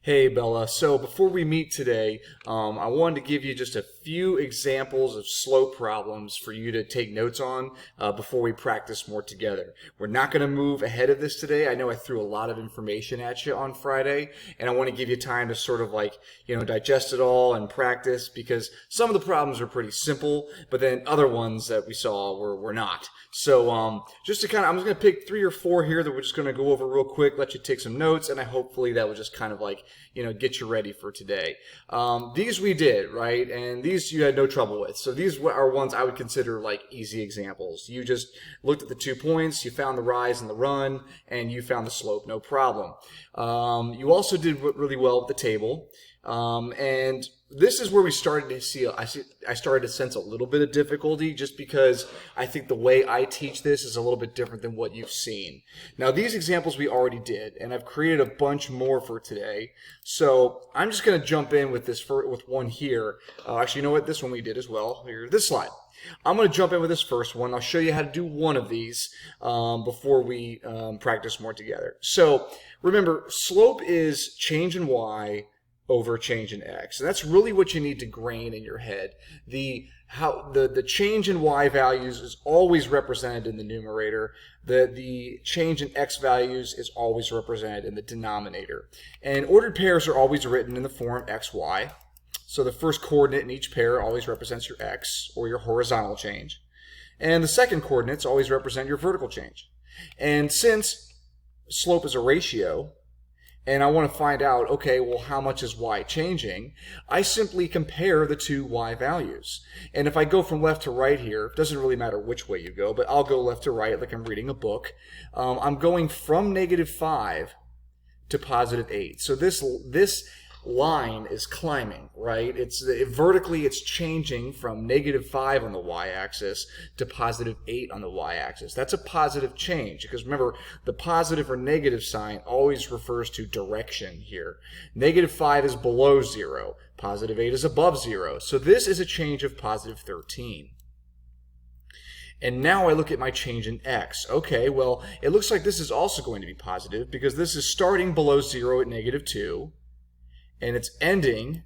Hey Bella, so before we meet today, I wanted to give you just a few examples of slope problems for you to take notes on before we practice more together. We're not going to move ahead of this today. I know I threw a lot of information at you on Friday, and I want to give you time to sort of digest it all and practice because some of the problems are pretty simple, but then other ones that we saw were not. So just to I'm just going to pick 3 or 4 here that we're just going to go over real quick, let you take some notes, and hopefully that will just kind of get you ready for today. These we did, right? And these you had no trouble with. So these are ones I would consider like easy examples. You just looked at the 2 points, you found the rise and the run, and you found the slope, no problem. You also did really well with the table. And this is where we started to see, I started to sense a little bit of difficulty just because I think the way I teach this is a little bit different than what you've seen. Now, these examples we already did, and I've created a bunch more for today. So I'm just going to jump in with with one here. Actually, you know what? This one we did as well. Here, this slide. I'm going to jump in with this first one. I'll show you how to do one of these before we practice more together. So remember, slope is change in y over change in x. And that's really what you need to grain in your head. The change in y values is always represented in the numerator. The change in x values is always represented in the denominator. And ordered pairs are always written in the form xy. So the first coordinate in each pair always represents your x, or your horizontal change. And the second coordinates always represent your vertical change. And since slope is a ratio, and I want to find out, okay, well, how much is y changing? I simply compare the 2 y values. And if I go from left to right here, it doesn't really matter which way you go, but I'll go left to right like I'm reading a book. I'm going from -5 to +8. So this line is climbing, right? Vertically it's changing from -5 on the y-axis to +8 on the y-axis. That's a positive change because remember, the positive or negative sign always refers to direction here. -5 is below 0, +8 is above 0. So this is a change of +13. And now I look at my change in x. Okay, well, it looks like this is also going to be positive because this is starting below 0 at -2. And it's ending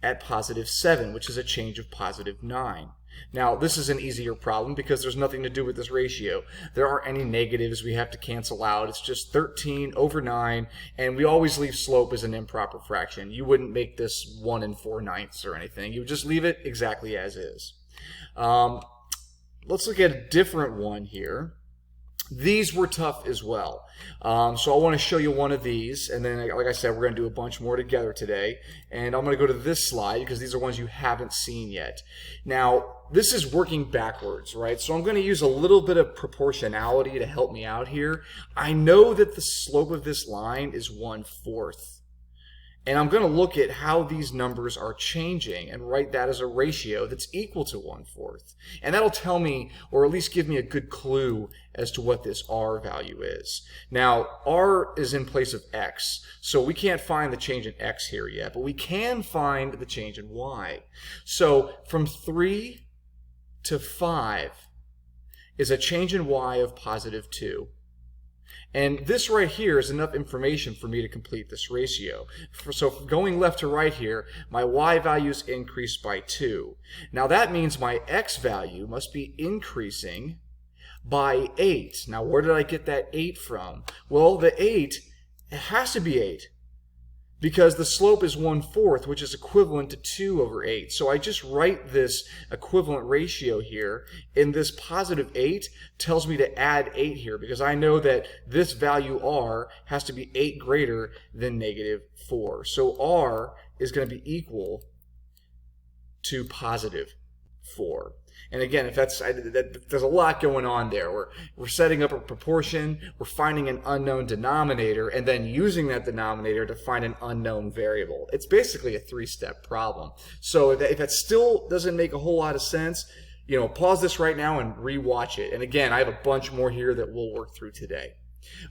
at +7, which is a change of +9. Now, this is an easier problem because there's nothing to do with this ratio. There aren't any negatives we have to cancel out. It's just 13 over 9, and we always leave slope as an improper fraction. You wouldn't make this 1 4/9 or anything. You would just leave it exactly as is. Let's look at a different one here. These were tough as well. So I want to show you one of these, and then, like I said, we're going to do a bunch more together today. And I'm going to go to this slide because these are ones you haven't seen yet. Now, this is working backwards, right? So I'm going to use a little bit of proportionality to help me out here. I know that the slope of this line is 1/4. And I'm going to look at how these numbers are changing and write that as a ratio that's equal to 1/4. And that'll tell me, or at least give me a good clue as to what this r value is. Now, r is in place of x, so we can't find the change in x here yet, but we can find the change in y. So from 3 to 5 is a change in y of +2. And this right here is enough information for me to complete this ratio. So going left to right here, my y values increased by 2. Now that means my x value must be increasing by 8. Now where did I get that 8 from? Well, the 8, it has to be 8. Because the slope is 1/4, which is equivalent to 2 over 8. So I just write this equivalent ratio here, and this +8 tells me to add 8 here, because I know that this value r has to be 8 greater than -4. So r is going to be equal to +4. And again, if there's a lot going on there. We're setting up a proportion, we're finding an unknown denominator, and then using that denominator to find an unknown variable. It's basically a 3-step problem. So if that still doesn't make a whole lot of sense, pause this right now and re-watch it. And again, I have a bunch more here that we'll work through today.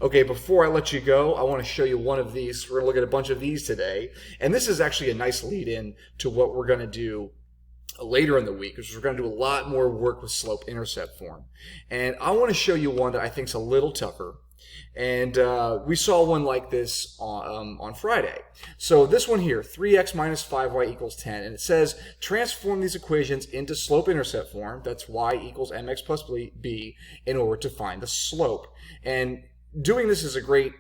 Okay, before I let you go, I want to show you one of these. We're going to look at a bunch of these today. And this is actually a nice lead-in to what we're going to do later in the week, because we're going to do a lot more work with slope-intercept form. And I want to show you one that I think is a little tougher. And we saw one like this on Friday. So this one here, 3x minus 5y equals 10. And it says transform these equations into slope-intercept form. That's y equals mx plus b in order to find the slope. And doing this is great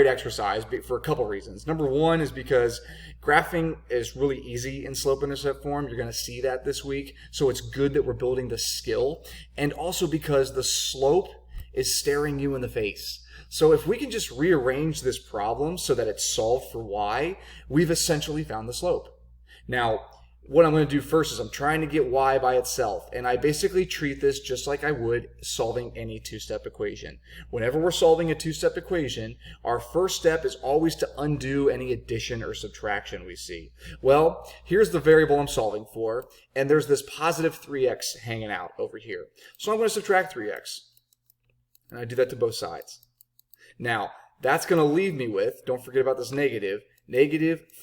exercise for a couple reasons. Number one is because graphing is really easy in slope-intercept form. You're going to see that this week. So it's good that we're building the skill. And also because the slope is staring you in the face. So if we can just rearrange this problem so that it's solved for y, we've essentially found the slope. Now, what I'm going to do first is I'm trying to get y by itself, and I basically treat this just like I would solving any two-step equation. Whenever we're solving a two-step equation, our first step is always to undo any addition or subtraction we see. Well, here's the variable I'm solving for, and there's this positive 3x hanging out over here. So I'm going to subtract 3x. And I do that to both sides. Now, that's going to leave me with, don't forget about this negative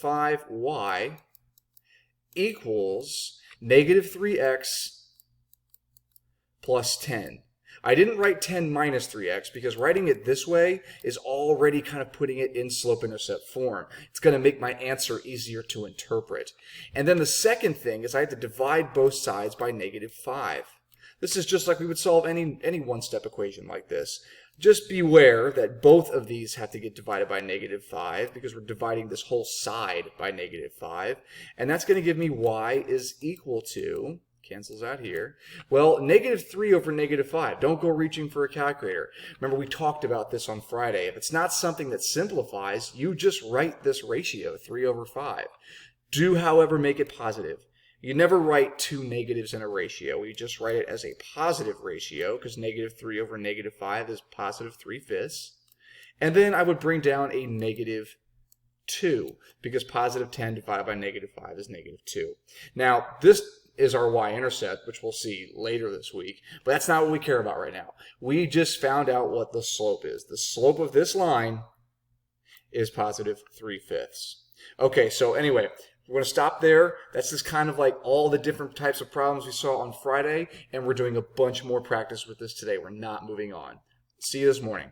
5y equals negative 3x plus 10. I didn't write 10 minus 3x because writing it this way is already kind of putting it in slope-intercept form. It's going to make my answer easier to interpret. And then the second thing is I have to divide both sides by negative 5. This is just like we would solve any one-step equation like this. Just beware that both of these have to get divided by negative 5 because we're dividing this whole side by negative 5. And that's going to give me y is equal to, cancels out here, well, negative 3 over negative 5. Don't go reaching for a calculator. Remember, we talked about this on Friday. If it's not something that simplifies, you just write this ratio, 3 over 5. Do, however, make it positive. You never write two negatives in a ratio. You just write it as a positive ratio because negative 3 over negative 5 is positive 3/5. And then I would bring down a negative 2 because positive 10 divided by negative 5 is negative 2. Now, this is our y-intercept, which we'll see later this week, but that's not what we care about right now. We just found out what the slope is. The slope of this line is positive 3/5. Okay, so anyway, we're going to stop there. That's just kind of like all the different types of problems we saw on Friday, and we're doing a bunch more practice with this today. We're not moving on. See you this morning.